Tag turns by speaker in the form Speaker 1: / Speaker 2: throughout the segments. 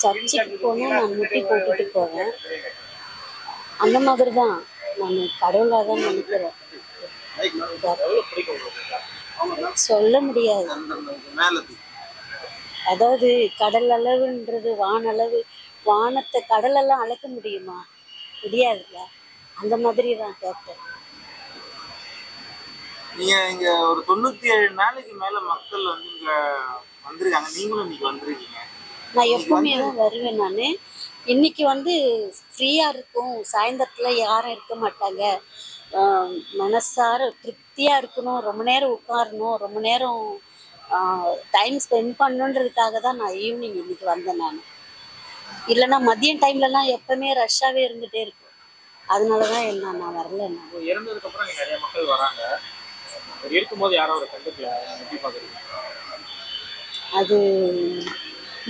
Speaker 1: சர்ச்சுக்கு போனால் நான் முட்டி போட்டுட்டு போவேன். அந்த மாதிரி தான் நான் கடவுளாக தான் நினைக்கிறேன். சொல்ல முடியாது. அதாவது கடல் அளவுன்றது வானளவு. வானத்தை கடலெல்லாம் அளக்க முடியுமா? முடியாதுல்ல. அந்த மாதிரி தான் கேப்டன்.
Speaker 2: நீங்க இங்க ஒரு 97 நாளைக்கு மேல மக்கள் வந்து இங்க வந்திருக்காங்க. நீங்களும் இன்னைக்கு வந்திருக்கீங்க.
Speaker 1: நான் எப்பவுமே தான் வருவேன். நான் இன்னைக்கு வந்து ஃப்ரீயா இருக்கும். சாயந்தரத்துல யாரும் இருக்க மாட்டாங்க. மனசார திருப்தியா இருக்கணும். ரொம்ப நேரம் உட்காரணும். ரொம்ப நேரம் டைம் ஸ்பெண்ட் பண்ணணுன்றதுக்காக தான் நான் ஈவினிங் இன்னைக்கு வந்தேன். நான் இல்லைன்னா மதியம் டைம்லலாம் எப்பவுமே ரஷ்ஷாகவே இருந்துகிட்டே இருக்கும். அதனால தான் என்ன நான் வரல.
Speaker 2: நான் இறந்ததுக்கு அப்புறம் நிறைய மக்கள் வராங்க. இருக்கும்போது யாரோ ஒரு கண்டுக்கல. எப்படி பார்க்குறீங்க?
Speaker 1: அது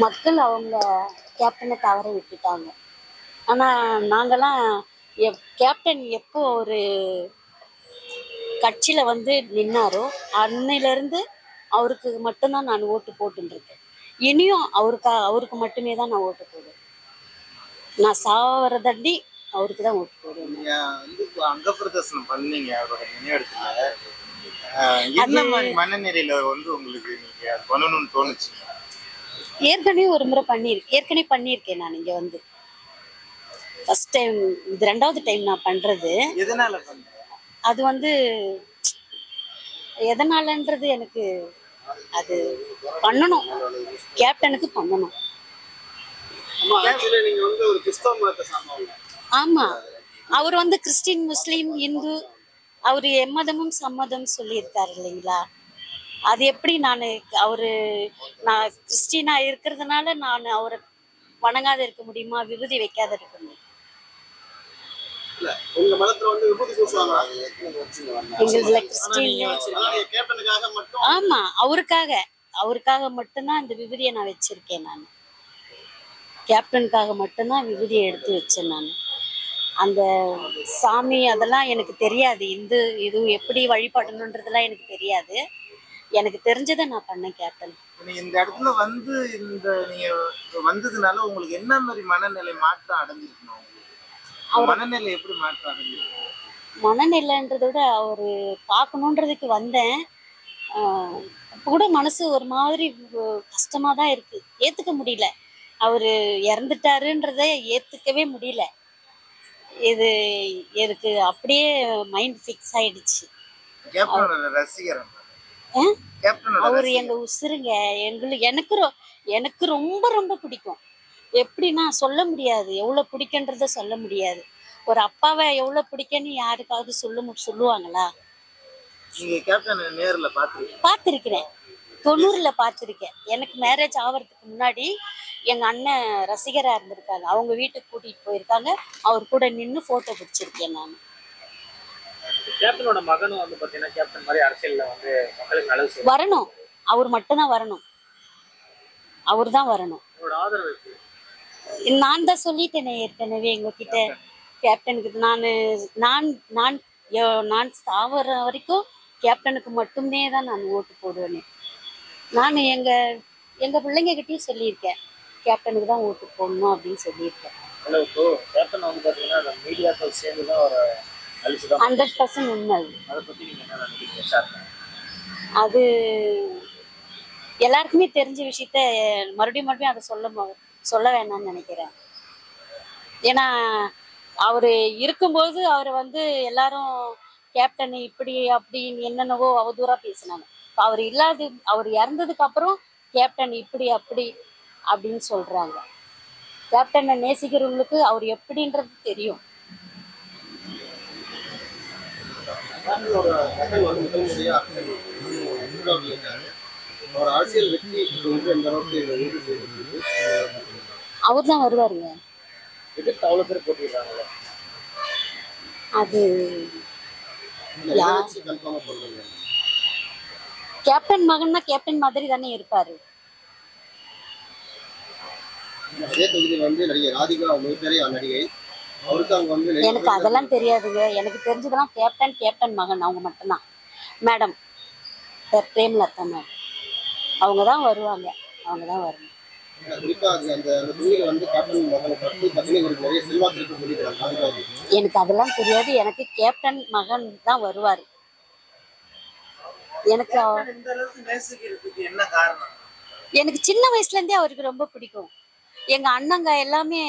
Speaker 1: மக்கள் அவங்க கேப்டனை தவற விட்டுட்டாங்க. ஆனால் நாங்கள்லாம் கேப்டன் எப்போ ஒரு கட்சியில் வந்து நின்னாரோ அன்னையிலேருந்து அவருக்கு மட்டும்தான் நான் ஓட்டு போட்டுருக்கேன். இனியும் அவருக்கு மட்டுமே தான் நான் ஓட்டு போடுவேன். நான் சாவரதண்டி அவருக்கு தான் ஓட்டு போடுவேன்.
Speaker 2: அங்கப்பிரதர்சனம் பண்ணீங்க அவரோட நினைவிடத்துல. என்ன மாதிரி மனநிலையில வந்து உங்களுக்கு நீங்க பண்ணணும்னு தோணுச்சு?
Speaker 1: ஏற்கனவே ஒரு முறை பண்ணியிருக்கேன். நான் இங்கே வந்து ஃபர்ஸ்ட் டைம், இது 2வது டைம் நான் பண்ணுறது.
Speaker 2: எதனால பண்ணீங்க?
Speaker 1: அது வந்து எதனாலன்றது எனக்கு அது பண்ணணும். கேப்டனுக்கு பண்ணணும். ஆமா, அவர் வந்து கிறிஸ்டின், முஸ்லீம், இந்து, அவர் எம்மதமும் சம்மதம் சொல்லியிருக்காரு இல்லைங்களா? அது எப்படி நான் கிறிஸ்டினா இருக்கிறதுனால நான் அவரை வணங்காத இருக்க முடியுமா? விபூதி வைக்காத இருக்க முடியும்? ஆமா, அவருக்காக மட்டும்தான் இந்த விபூதியை நான் வச்சிருக்கேன். நான் கேப்டனுக்காக மட்டும்தான் விபூதியை எடுத்து வச்சேன். நான் அந்த சாமி அதெல்லாம் எனக்கு தெரியாது. இது எப்படி வழிபடணுன்றதெல்லாம் எனக்கு தெரியாது. எனக்கு தெரிஞ்சதை நான் பண்ணேன். கேப்டன்
Speaker 2: இந்த இடத்துல வந்து நீங்க வந்ததுனால உங்களுக்கு என்ன மாதிரி மனநிலை மாற்றம் அடைஞ்சிருக்கணும்? மனநிலை எப்படி மாற்றம் அடைஞ்சிருக்கும்?
Speaker 1: மனநிலைன்றத விட அவரு பார்க்கணுன்றதுக்கு வந்தேன். இப்போ கூட மனசு ஒரு மாதிரி கஷ்டமா தான் இருக்கு. ஏத்துக்க முடியல. அவரு இறந்துட்டாருன்றதை ஏத்துக்கவே முடியல. எனக்கு அப்படியே மைண்ட் ஃபிக்ஸ் ஆயிடுச்சு. அவரு எங்க உசுருங்க. எனக்கு ரொம்ப ரொம்ப பிடிக்கும். எப்படின்னா சொல்ல முடியாது. எவ்வளவு பிடிக்குன்றத சொல்ல முடியாது. ஒரு அப்பாவை எவ்வளவு பிடிக்குன்னு யாருக்காவது சொல்லுவாங்களா? பார்த்திருக்கிறேன். 90ல பார்த்திருக்கேன். எனக்கு மேரேஜ் ஆகிறதுக்கு முன்னாடி எங்க அண்ணன் ரசிகரா இருந்திருக்காங்க. அவங்க வீட்டுக்கு கூட்டிட்டு போயிருக்காங்க. அவர் கூட நின்று போட்டோ பிடிச்சிருக்கேன். நான்
Speaker 2: கேப்டனோட மகனும் வந்து பாத்தீங்கன்னா கேப்டன் மாதிரி அரசியல்ல வந்து மக்களுக்கு நல்லது
Speaker 1: வரணும். அவர் மட்டும் தான் வரணும். அவர் தான் வரணும். நான் தான் சொல்லிட்டேனே ஏற்கனவே எங்ககிட்ட. கேப்டனுக்கு நான் சாவர வரைக்கும் கேப்டனுக்கு மட்டுமே தான் நான் ஓட்டு போடுவேனே. நான் எங்க பிள்ளைங்க கிட்டயும் சொல்லியிருக்கேன், கேப்டனுக்கு தான் ஓட்டு போடணும் அப்படின்னு சொல்லியிருக்கேன். 100% உண்மை. அது எல்லாருக்குமே தெரிஞ்ச விஷயத்த மறுபடியும் அதை சொல்ல வேணாம்னு நினைக்கிறேன். ஏன்னா அவரு இருக்கும்போது அவரை வந்து எல்லாரும் கேப்டன் இப்படி அப்படின்னு என்னென்னவோ அவதூறா பேசினாங்க. அவர் இறந்ததுக்கு அப்புறம் கேப்டன் இப்படி அப்படி அப்படின்னு சொல்றாங்க. கேப்டனை நேசிக்கிறவங்களுக்கு அவர் எப்படின்றது தெரியும். அவர் தான் வருவாருங்க. அது கேப்டன் மகன்னா கேப்டன் மாதிரி தானே இருப்பாரு. எனக்கு அதெல்லாம் தெரியாதுங்க. எனக்கு தெரிஞ்சதெல்லாம் கேப்டன் மகன் அவங்க மட்டும்தான். மேடம் பிரேமலதா மேடம் அவங்க தான் வருவாங்க. அவங்க தான் வரணும்.
Speaker 3: குறிப்பா அந்த துணியில வந்து கேப்டன் மகனை பற்றி பத்திரிகைகளுக்கு நிறைய செல்வாக்கு இருக்குன்னு சொல்லிக்கிறாங்க.
Speaker 1: எனக்கு அதெல்லாம் தெரியாது. எனக்கு கேப்டன் மகன் தான் வருவார். எனக்கு
Speaker 2: இந்த அளவுக்கு நேசிக்கிறதுக்கு என்ன காரணம்?
Speaker 1: எனக்கு சின்ன வயசுல இருந்தே அவருக்கு ரொம்ப பிடிக்கும். எங்க அண்ணங்க எல்லாமே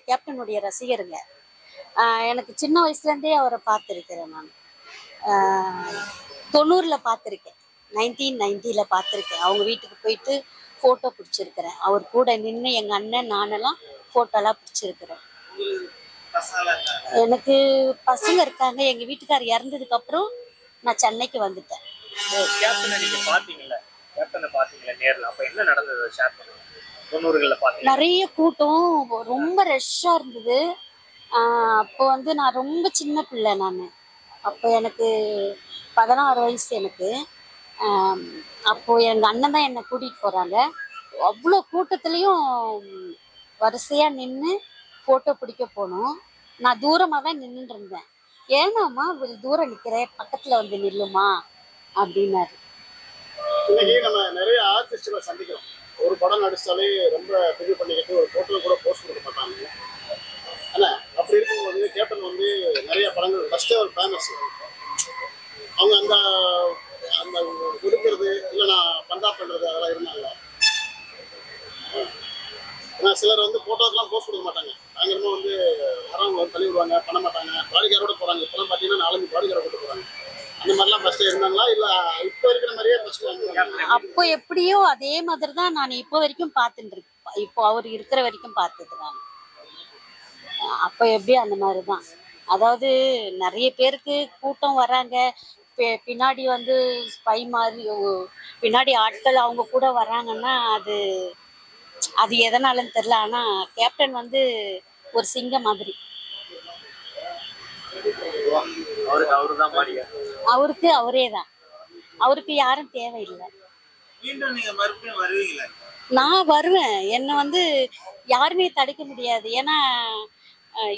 Speaker 1: கேப்டனுடைய ரசிகருங்க. எனக்கு சின்ன வயசுல இருந்தே அவரை பார்த்துருக்கிறேன் நான். 90ல பார்த்துருக்கேன், 1990ல பார்த்துருக்கேன். அவங்க வீட்டுக்கு போயிட்டு ஃபோட்டோ பிடிச்சிருக்கிறேன். அவர் கூட நின்று எங்கள் அண்ணன் நானெல்லாம் ஃபோட்டோலாம் பிடிச்சிருக்கிறேன். எனக்கு பசங்க இருக்காங்க. எங்கள் வீட்டுக்கார் இறந்ததுக்கப்புறம் நான் சென்னைக்கு வந்துட்டேன். நிறைய கூட்டம், ரொம்ப ரஷ்ஷாக இருந்தது. அப்போ வந்து நான் ரொம்ப சின்ன பிள்ளை. நான் அப்போ எனக்கு 16 வயசு எனக்கு. அப்போது எங்கள் அண்ணன் தான் என்னை கூட்டிகிட்டு போகிறாங்க. அவ்வளோ கூட்டத்துலேயும் வரிசையாக நின்று ஃபோட்டோ பிடிக்க போனோம். நான் தூரமாக தான் நின்றுட்டு இருந்தேன். ஏன்னாம்மா தூரம் நிற்கிறேன், பக்கத்தில் வந்து நில்லுமா அப்படின்னாரு.
Speaker 3: இன்னைக்கு நம்ம நிறைய ஆர்டிஸ்டுகளை சந்திக்கிறோம். ஒரு படம் நடிச்சாலே ரொம்ப ரிவ்யூ பண்ணிக்கிட்டு ஒரு ஃபோட்டோ கூட போஸ்ட் கொடுக்க மாட்டாங்க. ஆனால் அப்படி இருக்கும்போது கேப்டன் வந்து நிறைய படங்கள் ஃபஸ்ட்டே ஒரு ஃபேமஸ். அவங்க அந்த அந்த கொடுக்கறது இல்லைனா பந்தா பண்ணுறது அதெல்லாம் இருந்தாங்க. ஆனால் சிலர் வந்து ஃபோட்டோக்கெலாம் போஸ்ட் கொடுக்க மாட்டாங்க. பயங்கரமாக வந்து வரவங்க வந்து தள்ளி விடுவாங்க, பண்ண மாட்டாங்க. பாடிக்காரோட போகிறாங்க. இப்போலாம் பார்த்தீங்கன்னா 4 பாடிக்காரை கூட்டு போகிறாங்க. அந்த மாதிரிலாம் ஃபஸ்ட்டு இருந்தாங்களா இல்லை இப்போ இருக்கிற மாதிரியே ஃபஸ்ட்டு?
Speaker 1: அப்போ எப்படியோ அதே மாதிரி தான் நான் இப்போ வரைக்கும் பார்த்துட்டு இருக்கேன். இப்போ அவர் இருக்கிற வரைக்கும் பார்த்துட்டு நான். அப்போ எப்படி அந்த மாதிரி தான். அதாவது நிறைய பேருக்கு கூட்டம் வராங்க, பின்னாடி வந்து ஸ்பை மாதிரி பின்னாடி ஆட்கள் அவங்க கூட வராங்கன்னா அது எதனாலன்னு தெரியல. ஆனால் கேப்டன் வந்து ஒரு சிங்கம் மாதிரி. அவருக்கு அவரே தான். அவருக்கு யாரும் தேவையில்லை. நான் வருவேன். என்னை வந்து யாருமே தடுக்க முடியாது. ஏன்னா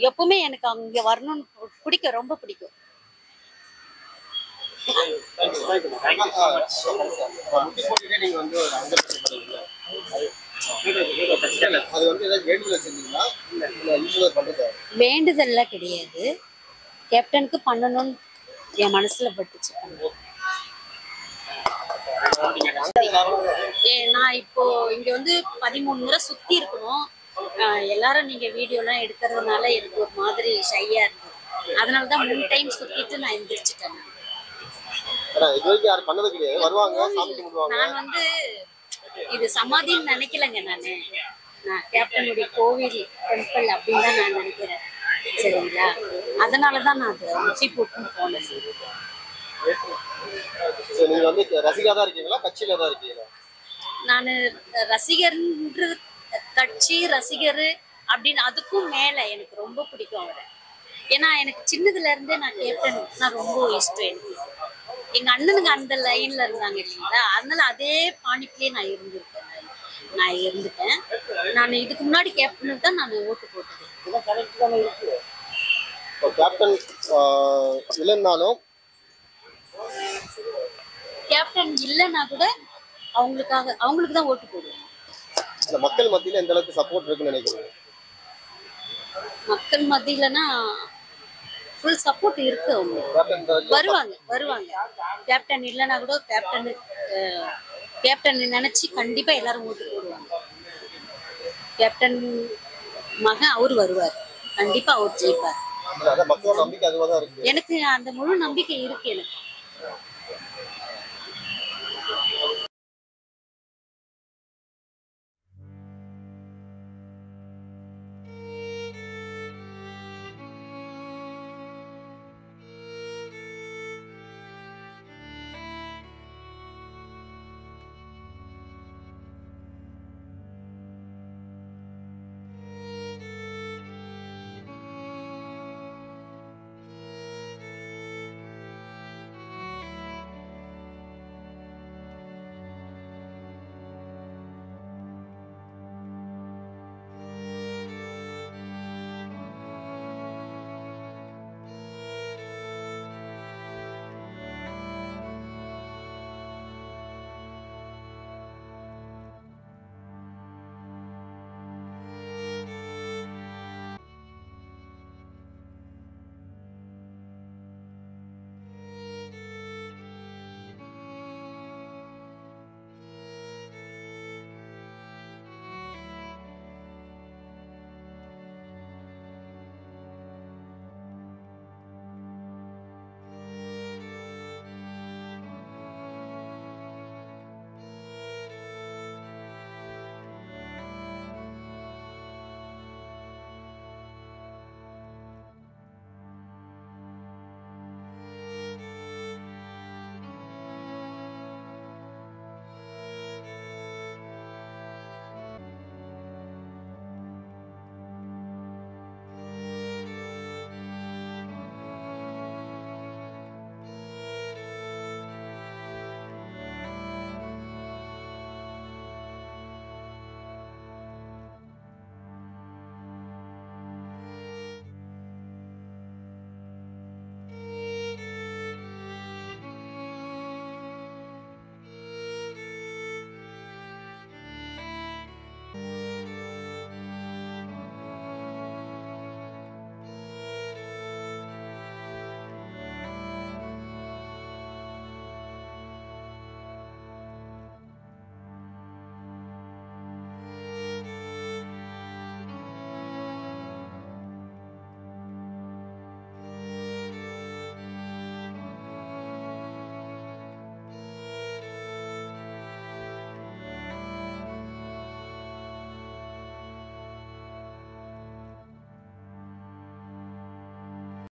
Speaker 1: எப்பவுமே எனக்கு அங்கே வரணும்னு பிடிக்கும், ரொம்ப பிடிக்கும். வேண்டுதல்ல கிடையாது, கேப்டனுக்கு பண்ணணும்னு என் மனசுல பட்டுச்சு. நான் இப்போ இங்க வந்து 13 முறை சுத்தி இருக்கணும். எல்லாரும் நீங்க வீடியோலாம் எடுக்கிறதுனால எனக்கு ஒரு மாதிரி ஷையா இருந்தது. அதனாலதான் 3 டைம் சுத்திட்டு நான் எந்திரிச்சிட்டேன். நான் வந்து இது சமாதின்னு நினைக்கலங்க. நான் கேப்டனுடைய கோவில் டெம்பிள் அப்படின்னு தான் நான் நினைக்கிறேன். சரிங்களா? அதனாலதான் நான் அதை உச்சி போட்டுன்னு போனேன். நான் ரசிகர்ன்ற கட்சி ரசிகர் அப்படின்னு அதுக்கும் மேல எனக்கு ரொம்ப பிடிக்கும் அவரை. ஏன்னா எனக்கு சின்னதுல இருந்தே நான் கேப்டன் நான் ரொம்ப இஷ்டம். எனக்கு எங்க அண்ணனுங்க அந்த லைன்ல இருந்தாங்க இல்லைங்களா, அதனால அதே பாணிக்கே நான் இருந்துட்டேன். நான் இதுக்கு முன்னாடி கேப்டனுக்கு தான் நான் ஓட்டு போட்டது. கேப்டன் இல்லைன்னா கூட அவங்களுக்கு தான் ஓட்டு போடுவேன்.
Speaker 3: மக்கள் மத்தியில எந்த அளவுக்கு சப்போர்ட் இருக்குன்னு நினைக்கிறேன்?
Speaker 1: மக்கள் மத்தியிலனா ஃபுல் சப்போர்ட் இருக்கு. அவங்க வருவாங்க. கேப்டன் இல்லைன்னா கூட கேப்டன் நினைச்சு கண்டிப்பா எல்லாரும் ஓட்டு போடுவாங்க. கேப்டன் மகன் அவர் வருவார், கண்டிப்பா அவர் ஜெயிப்பார். எனக்கு அந்த முழு நம்பிக்கை இருக்கு எனக்கு.